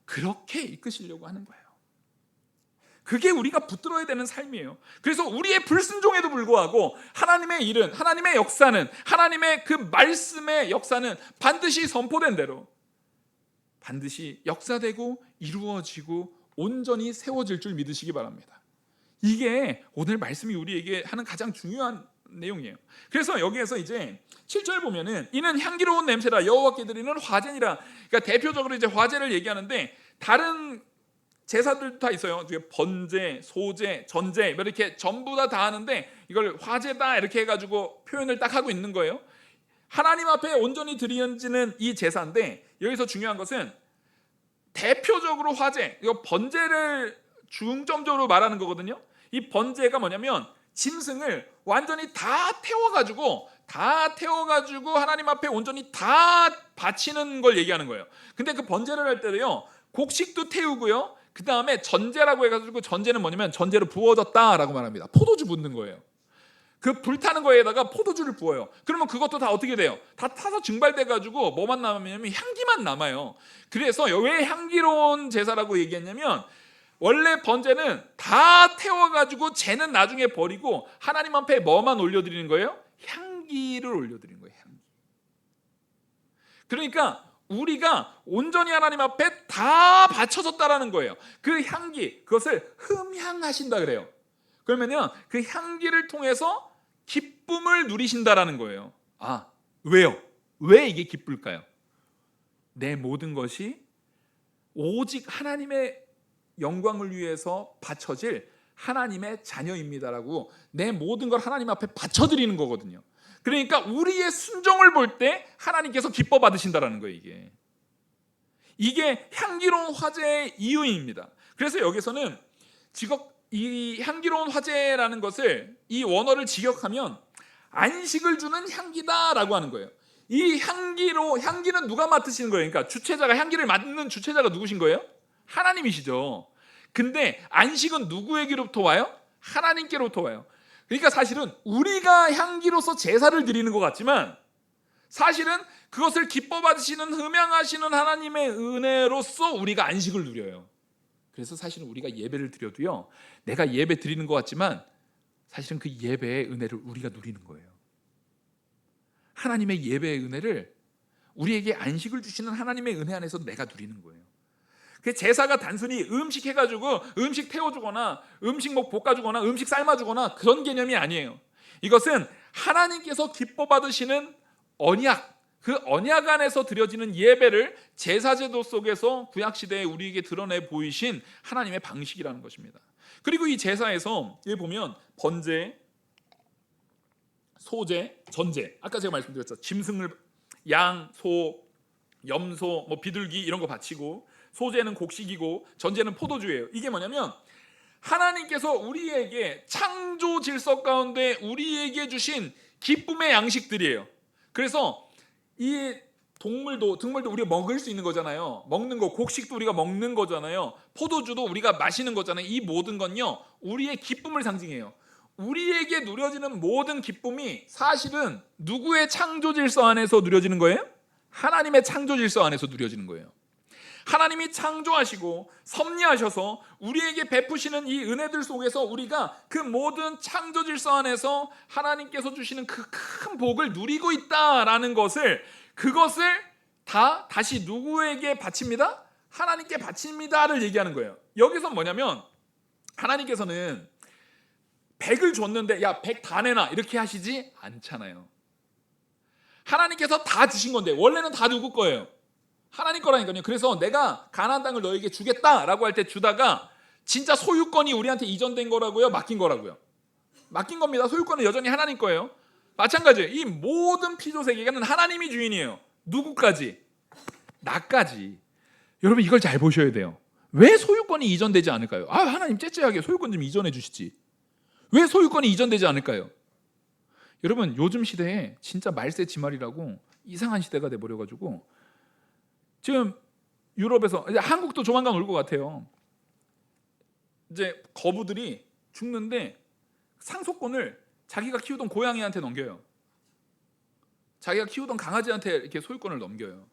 그렇게 이끄시려고 하는 거예요. 그게 우리가 붙들어야 되는 삶이에요. 그래서 우리의 불순종에도 불구하고 하나님의 일은, 하나님의 역사는, 하나님의 그 말씀의 역사는 반드시 선포된 대로 반드시 역사되고 이루어지고 온전히 세워질 줄 믿으시기 바랍니다. 이게 오늘 말씀이 우리에게 하는 가장 중요한 내용이에요. 그래서 여기에서 이제 7절 보면은 이는 향기로운 냄새라 여호와께 드리는 화제니라. 그러니까 대표적으로 이제 화제를 얘기하는데 다른 제사들도 다 있어요. 번제, 소제, 전제 이렇게 전부 다 하는데 이걸 화제다 이렇게 해가지고 표현을 딱 하고 있는 거예요. 하나님 앞에 온전히 드리는 이 제사인데 여기서 중요한 것은 대표적으로 화제, 이거 번제를 중점적으로 말하는 거거든요. 이 번제가 뭐냐면 짐승을 완전히 다 태워가지고 하나님 앞에 온전히 다 바치는 걸 얘기하는 거예요. 근데 그 번제를 할 때도요, 곡식도 태우고요, 그 다음에 전제라고 해가지고 전제는 뭐냐면 전제로 부어졌다라고 말합니다. 포도주 붓는 거예요. 그 불타는 거에다가 포도주를 부어요. 그러면 그것도 다 어떻게 돼요? 다 타서 증발돼가지고 뭐만 남으냐면 향기만 남아요. 그래서 왜 향기로운 제사라고 얘기했냐면 원래 번제는 다 태워가지고 쟤는 나중에 버리고 하나님 앞에 뭐만 올려드리는 거예요? 향기를 올려드리는 거예요. 향기. 그러니까 우리가 온전히 하나님 앞에 다 바쳐졌다라는 거예요. 그 향기, 그것을 흠향하신다 그래요. 그러면요, 그 향기를 통해서 기쁨을 누리신다라는 거예요. 왜요? 왜 이게 기쁠까요? 내 모든 것이 오직 하나님의 영광을 위해서 바쳐질 하나님의 자녀입니다라고 내 모든 걸 하나님 앞에 바쳐드리는 거거든요. 그러니까 우리의 순종을 볼 때 하나님께서 기뻐 받으신다라는 거예요. 이게 향기로운 화제의 이유입니다. 그래서 여기서는 이 향기로운 화제라는 것을, 이 원어를 직역하면 안식을 주는 향기다라고 하는 거예요. 이 향기는 누가 맡으시는 거예요? 그러니까 주체자가, 향기를 맡는 주체자가 누구신 거예요? 하나님이시죠. 근데 안식은 누구에게로부터 와요? 하나님께로부터 와요. 그러니까 사실은 우리가 향기로서 제사를 드리는 것 같지만 사실은 그것을 기뻐 받으시는, 흠양하시는 하나님의 은혜로서 우리가 안식을 누려요. 그래서 사실은 우리가 예배를 드려도요, 내가 예배 드리는 것 같지만 사실은 그 예배의 은혜를 우리가 누리는 거예요. 하나님의 예배의 은혜를, 우리에게 안식을 주시는 하나님의 은혜 안에서 내가 누리는 거예요. 그 제사가 단순히 음식 해가지고 음식 태워주거나 음식 볶아주거나 음식 삶아주거나 그런 개념이 아니에요. 이것은 하나님께서 기뻐 받으시는 언약, 그 언약 안에서 드려지는 예배를 제사제도 속에서 구약시대에 우리에게 드러내 보이신 하나님의 방식이라는 것입니다. 그리고 이 제사에서 여기 보면 번제, 소재, 전제. 아까 제가 말씀드렸죠. 짐승을 양, 소, 염소, 뭐 비둘기 이런 거 바치고, 소재는 곡식이고 전제는 포도주예요. 이게 뭐냐면 하나님께서 우리에게 창조 질서 가운데 우리에게 주신 기쁨의 양식들이에요. 그래서 이 동물도 우리가 먹을 수 있는 거잖아요. 먹는 거, 곡식도 우리가 먹는 거잖아요. 포도주도 우리가 마시는 거잖아요. 이 모든 건요, 우리의 기쁨을 상징해요. 우리에게 누려지는 모든 기쁨이 사실은 누구의 창조 질서 안에서 누려지는 거예요? 하나님의 창조 질서 안에서 누려지는 거예요. 하나님이 창조하시고 섭리하셔서 우리에게 베푸시는 이 은혜들 속에서 우리가 그 모든 창조 질서 안에서 하나님께서 주시는 그 큰 복을 누리고 있다라는 그것을 다시 누구에게 바칩니다? 하나님께 바칩니다를 얘기하는 거예요. 여기서 뭐냐면 하나님께서는 100을 줬는데 야 100 다 내놔 이렇게 하시지 않잖아요. 하나님께서 다 주신 건데 원래는 다 누구 거예요? 하나님 거라니까요. 그래서 내가 가나안 땅을 너에게 주겠다라고 할 때 주다가 진짜 소유권이 우리한테 이전된 거라고요? 맡긴 거라고요? 맡긴 겁니다. 소유권은 여전히 하나님 거예요. 마찬가지예요. 이 모든 피조 세계는 하나님이 주인이에요. 누구까지? 나까지. 여러분 이걸 잘 보셔야 돼요. 왜 소유권이 이전되지 않을까요? 하나님 째째하게 소유권 좀 이전해 주시지. 왜 소유권이 이전되지 않을까요? 여러분 요즘 시대에 진짜 말세 지말이라고 이상한 시대가 돼버려가지고 지금 유럽에서 이제 한국도 조만간 올 것 같아요. 이제 거부들이 죽는데 상속권을 자기가 키우던 고양이한테 넘겨요. 자기가 키우던 강아지한테 이렇게 소유권을 넘겨요.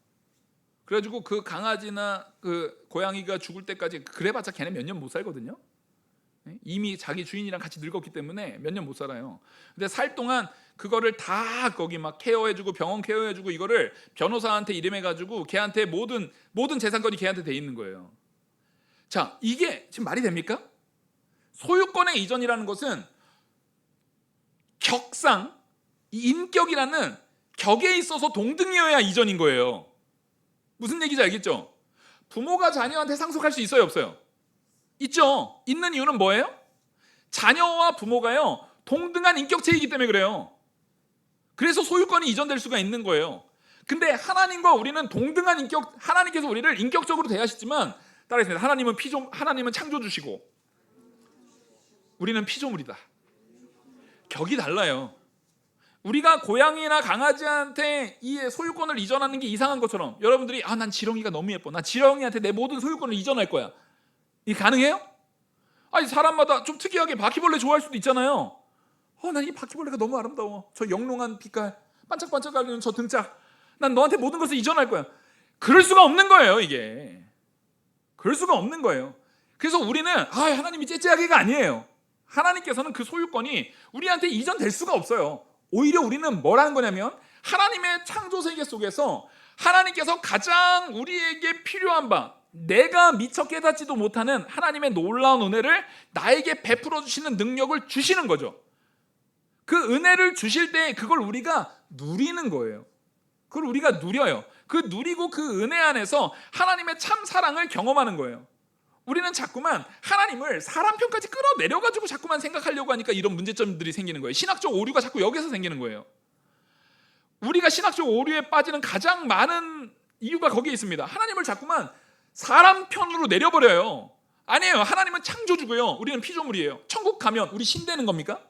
그래가지고 그 강아지나 그 고양이가 죽을 때까지 그래봤자 걔네 몇 년 못 살거든요. 이미 자기 주인이랑 같이 늙었기 때문에 몇 년 못 살아요. 근데 살 동안 그거를 다 거기 막 케어해주고 병원 케어해주고 이거를 변호사한테 이름해가지고 걔한테 모든 재산권이 걔한테 돼 있는 거예요. 자, 이게 지금 말이 됩니까? 소유권의 이전이라는 것은 격상, 이 인격이라는 격에 있어서 동등이어야 이전인 거예요. 무슨 얘기인지 알겠죠? 부모가 자녀한테 상속할 수 있어요, 없어요? 있죠. 있는 이유는 뭐예요? 자녀와 부모가요 동등한 인격체이기 때문에 그래요. 그래서 소유권이 이전될 수가 있는 거예요. 근데 하나님과 우리는 동등한 인격, 하나님께서 우리를 인격적으로 대하시지만 따라했습니다. 하나님은 창조주시고 우리는 피조물이다. 격이 달라요. 우리가 고양이나 강아지한테 이 소유권을 이전하는 게 이상한 것처럼 여러분들이 난 지렁이가 너무 예뻐. 나 지렁이한테 내 모든 소유권을 이전할 거야. 이게 가능해요? 아니 사람마다 좀 특이하게 바퀴벌레 좋아할 수도 있잖아요. 난 이 바퀴벌레가 너무 아름다워. 저 영롱한 빛깔, 반짝반짝거리는 저 등짝. 난 너한테 모든 것을 이전할 거야. 그럴 수가 없는 거예요, 이게. 그럴 수가 없는 거예요. 그래서 우리는 하나님이 째째하게가 아니에요. 하나님께서는 그 소유권이 우리한테 이전될 수가 없어요. 오히려 우리는 뭐라는 거냐면 하나님의 창조 세계 속에서 하나님께서 가장 우리에게 필요한 바, 내가 미처 깨닫지도 못하는 하나님의 놀라운 은혜를 나에게 베풀어 주시는 능력을 주시는 거죠. 그 은혜를 주실 때 그걸 우리가 누리는 거예요. 그걸 우리가 누려요. 누리고 그 은혜 안에서 하나님의 참 사랑을 경험하는 거예요. 우리는 자꾸만 하나님을 사람 편까지 끌어내려가지고 자꾸만 생각하려고 하니까 이런 문제점들이 생기는 거예요. 신학적 오류가 자꾸 여기서 생기는 거예요. 우리가 신학적 오류에 빠지는 가장 많은 이유가 거기에 있습니다. 하나님을 자꾸만 사람 편으로 내려버려요. 아니에요. 하나님은 창조주고요. 우리는 피조물이에요. 천국 가면 우리 신 되는 겁니까?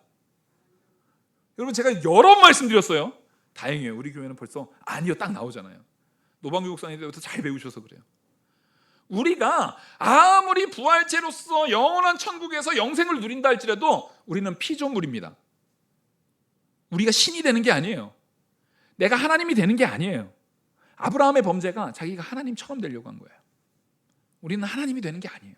여러분 제가 여러 번 말씀드렸어요. 다행이에요. 우리 교회는 벌써 아니요 딱 나오잖아요. 노방규 목사님 때부터 잘 배우셔서 그래요. 우리가 아무리 부활체로서 영원한 천국에서 영생을 누린다 할지라도 우리는 피조물입니다. 우리가 신이 되는 게 아니에요. 내가 하나님이 되는 게 아니에요. 아브라함의 범죄가 자기가 하나님처럼 되려고 한 거예요. 우리는 하나님이 되는 게 아니에요.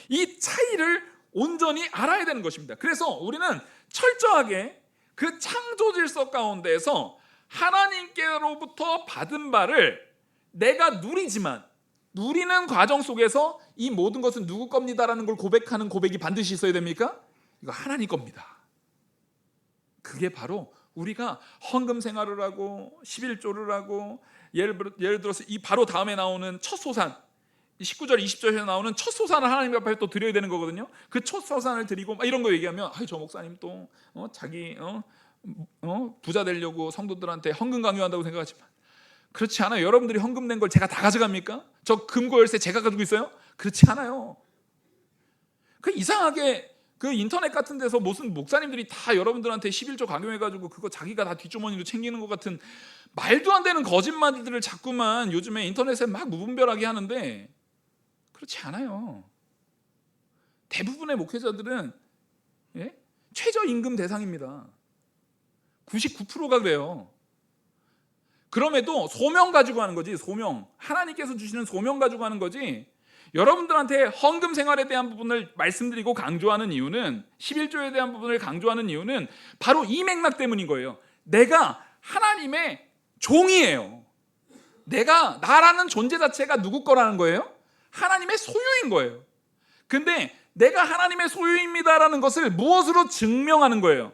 이 차이를 온전히 알아야 되는 것입니다. 그래서 우리는 철저하게 그 창조 질서 가운데에서 하나님께로부터 받은 바를 내가 누리지만 누리는 과정 속에서 이 모든 것은 누구 겁니다라는 걸 고백하는 고백이 반드시 있어야 됩니까? 이거 하나님 겁니다. 그게 바로 우리가 헌금 생활을 하고 11조를 하고 예를 들어서 이 바로 다음에 나오는 첫 소산 19절 20절에 나오는 첫 소산을 하나님 앞에 또 드려야 되는 거거든요. 그 첫 소산을 드리고 이런 거 얘기하면 저 목사님 또 자기 부자 되려고 성도들한테 헌금 강요한다고 생각하지만 그렇지 않아요. 여러분들이 헌금 낸 걸 제가 다 가져갑니까? 저 금고 열쇠 제가 가지고 있어요? 그렇지 않아요. 그 이상하게 그 인터넷 같은 데서 무슨 목사님들이 다 여러분들한테 11조 강요해가지고 그거 자기가 다 뒷주머니로 챙기는 것 같은 말도 안 되는 거짓말들을 자꾸만 요즘에 인터넷에 막 무분별하게 하는데 그렇지 않아요. 대부분의 목회자들은 최저임금 대상입니다. 99%가 그래요. 그럼에도 소명 가지고 하는 거지. 소명, 하나님께서 주시는 소명 가지고 하는 거지. 여러분들한테 헌금 생활에 대한 부분을 말씀드리고 강조하는 이유는 11조에 대한 부분을 강조하는 이유는 바로 이 맥락 때문인 거예요. 내가 하나님의 종이에요. 나라는 존재 자체가 누구 거라는 거예요? 하나님의 소유인 거예요. 근데 내가 하나님의 소유입니다라는 것을 무엇으로 증명하는 거예요?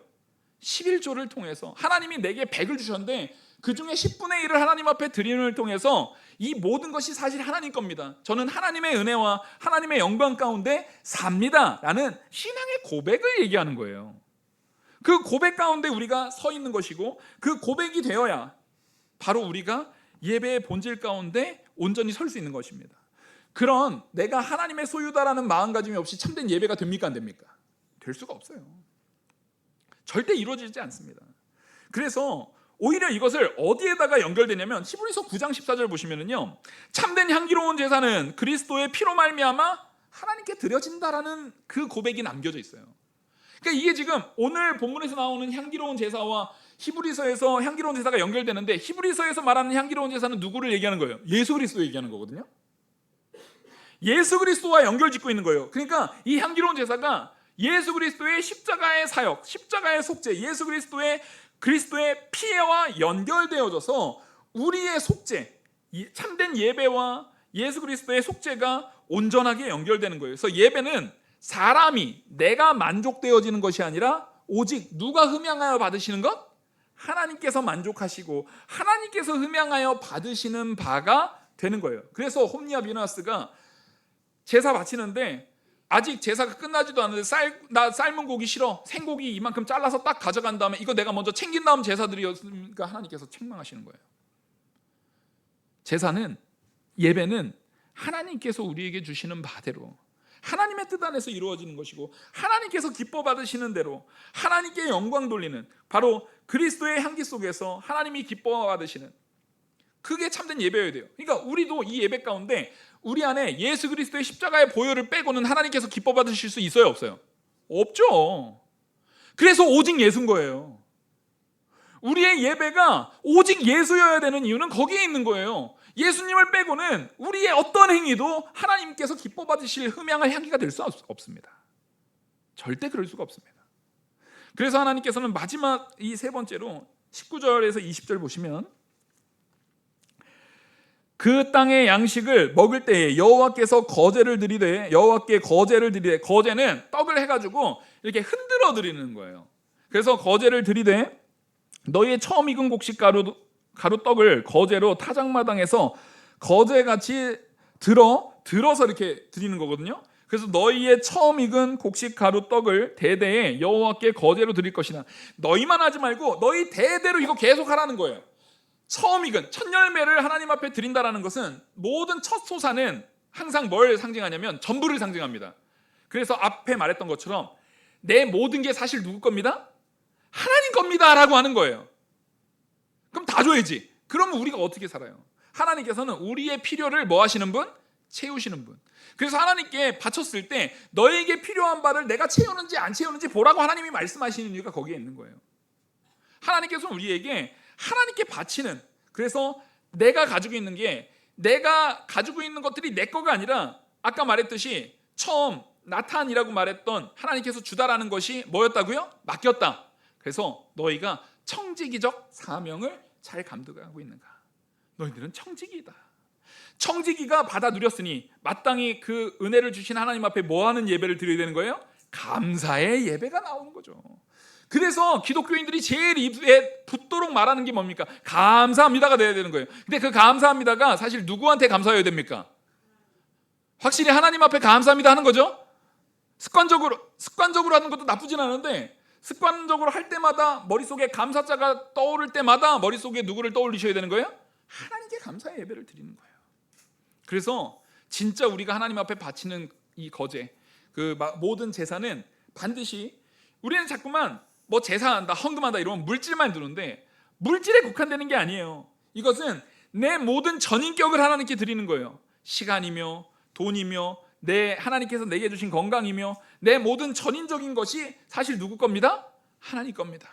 11조를 통해서 하나님이 내게 100을 주셨는데 그 중에 10분의 1을 하나님 앞에 드림을 통해서 이 모든 것이 사실 하나님 겁니다. 저는 하나님의 은혜와 하나님의 영광 가운데 삽니다 라는 신앙의 고백을 얘기하는 거예요. 그 고백 가운데 우리가 서 있는 것이고 그 고백이 되어야 바로 우리가 예배의 본질 가운데 온전히 설 수 있는 것입니다. 그런 내가 하나님의 소유다라는 마음가짐이 없이 참된 예배가 됩니까 안 됩니까? 될 수가 없어요. 절대 이루어지지 않습니다. 그래서 오히려 이것을 어디에다가 연결되냐면 히브리서 9장 14절 보시면은요, 참된 향기로운 제사는 그리스도의 피로 말미암아 하나님께 드려진다라는 그 고백이 남겨져 있어요. 그러니까 이게 지금 오늘 본문에서 나오는 향기로운 제사와 히브리서에서 향기로운 제사가 연결되는데 히브리서에서 말하는 향기로운 제사는 누구를 얘기하는 거예요? 예수 그리스도 얘기하는 거거든요. 예수 그리스도와 연결짓고 있는 거예요. 그러니까 이 향기로운 제사가 예수 그리스도의 십자가의 사역, 십자가의 속죄, 예수 그리스도의 피해와 연결되어져서 우리의 속죄, 참된 예배와 예수 그리스도의 속죄가 온전하게 연결되는 거예요. 그래서 예배는 사람이 내가 만족되어지는 것이 아니라 오직 누가 흠양하여 받으시는 것? 하나님께서 만족하시고 하나님께서 흠양하여 받으시는 바가 되는 거예요. 그래서 홈리와 비나스가 제사 바치는데 아직 제사가 끝나지도 않는데 나 삶은 고기 싫어, 생고기 이만큼 잘라서 딱 가져간 다음에 이거 내가 먼저 챙긴 다음 제사드리었으니까 하나님께서 책망하시는 거예요. 제사는, 예배는 하나님께서 우리에게 주시는 바대로 하나님의 뜻 안에서 이루어지는 것이고 하나님께서 기뻐 받으시는 대로 하나님께 영광 돌리는 바로 그리스도의 향기 속에서 하나님이 기뻐 받으시는 그게 참된 예배여야 돼요. 그러니까 우리도 이 예배 가운데 우리 안에 예수 그리스도의 십자가의 보혈을 빼고는 하나님께서 기뻐 받으실 수 있어요, 없어요? 없죠. 그래서 오직 예수인 거예요. 우리의 예배가 오직 예수여야 되는 이유는 거기에 있는 거예요. 예수님을 빼고는 우리의 어떤 행위도 하나님께서 기뻐 받으실 흠양할 향기가 될 수 없습니다. 절대 그럴 수가 없습니다. 그래서 하나님께서는 마지막 이 세 번째로 19절에서 20절 보시면 그 땅의 양식을 먹을 때에 여호와께서 거제를 드리되 거제는 떡을 해가지고 이렇게 흔들어 드리는 거예요. 그래서 거제를 드리되 너희의 처음 익은 곡식 가루떡을 거제로 타작마당에서 거제같이 들어서 이렇게 드리는 거거든요. 그래서 너희의 처음 익은 곡식 가루떡을 대대에 여호와께 거제로 드릴 것이나 너희만 하지 말고 너희 대대로 이거 계속 하라는 거예요. 처음 익은 첫 열매를 하나님 앞에 드린다라는 것은 모든 첫 소사는 항상 뭘 상징하냐면 전부를 상징합니다. 그래서 앞에 말했던 것처럼 내 모든 게 사실 누구 겁니다? 하나님 겁니다 라고 하는 거예요. 그럼 다 줘야지. 그러면 우리가 어떻게 살아요? 하나님께서는 우리의 필요를 뭐 하시는 분? 채우시는 분. 그래서 하나님께 바쳤을 때 너에게 필요한 바를 내가 채우는지 안 채우는지 보라고 하나님이 말씀하시는 이유가 거기에 있는 거예요. 하나님께서는 우리에게 하나님께 바치는, 그래서 내가 가지고 있는 것들이 내 거가 아니라 아까 말했듯이 처음 나탄이라고 말했던 하나님께서 주다라는 것이 뭐였다고요? 맡겼다. 그래서 너희가 청지기적 사명을 잘 감당하고 있는가? 너희들은 청지기이다. 청지기가 받아 누렸으니 마땅히 그 은혜를 주신 하나님 앞에 뭐하는 예배를 드려야 되는 거예요? 감사의 예배가 나오는 거죠. 그래서 기독교인들이 제일 입에 붙도록 말하는 게 뭡니까? 감사합니다가 돼야 되는 거예요. 근데 그 감사합니다가 사실 누구한테 감사해야 됩니까? 확실히 하나님 앞에 감사합니다 하는 거죠. 습관적으로 하는 것도 나쁘진 않은데 습관적으로 할 때마다 머릿속에 감사자가 떠오를 때마다 머릿속에 누구를 떠올리셔야 되는 거예요? 하나님께 감사의 예배를 드리는 거예요. 그래서 진짜 우리가 하나님 앞에 바치는 이 거제, 그 모든 제사는 반드시, 우리는 자꾸만 뭐 제사한다, 헌금한다 이러면 물질만 두는데 물질에 국한되는 게 아니에요. 이것은 내 모든 전인격을 하나님께 드리는 거예요. 시간이며 돈이며 하나님께서 내게 주신 건강이며 내 모든 전인적인 것이 사실 누구 겁니다? 하나님 겁니다.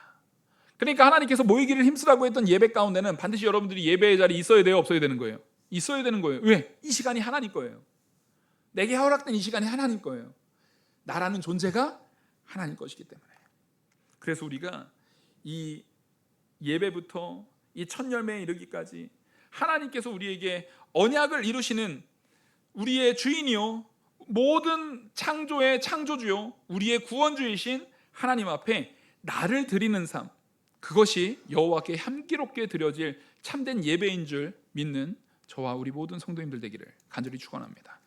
그러니까 하나님께서 모이기를 힘쓰라고 했던 예배 가운데는 반드시 여러분들이 예배의 자리에 있어야 돼요, 없어야 되는 거예요? 있어야 되는 거예요. 왜? 이 시간이 하나님 거예요. 내게 허락된 이 시간이 하나님 거예요. 나라는 존재가 하나님 것이기 때문에. 그래서 우리가 이 예배부터 이 첫 열매에 이르기까지 하나님께서 우리에게 언약을 이루시는 우리의 주인이요, 모든 창조의 창조주요, 우리의 구원주이신 하나님 앞에 나를 드리는 삶, 그것이 여호와께 향기롭게 드려질 참된 예배인 줄 믿는 저와 우리 모든 성도님들 되기를 간절히 축원합니다.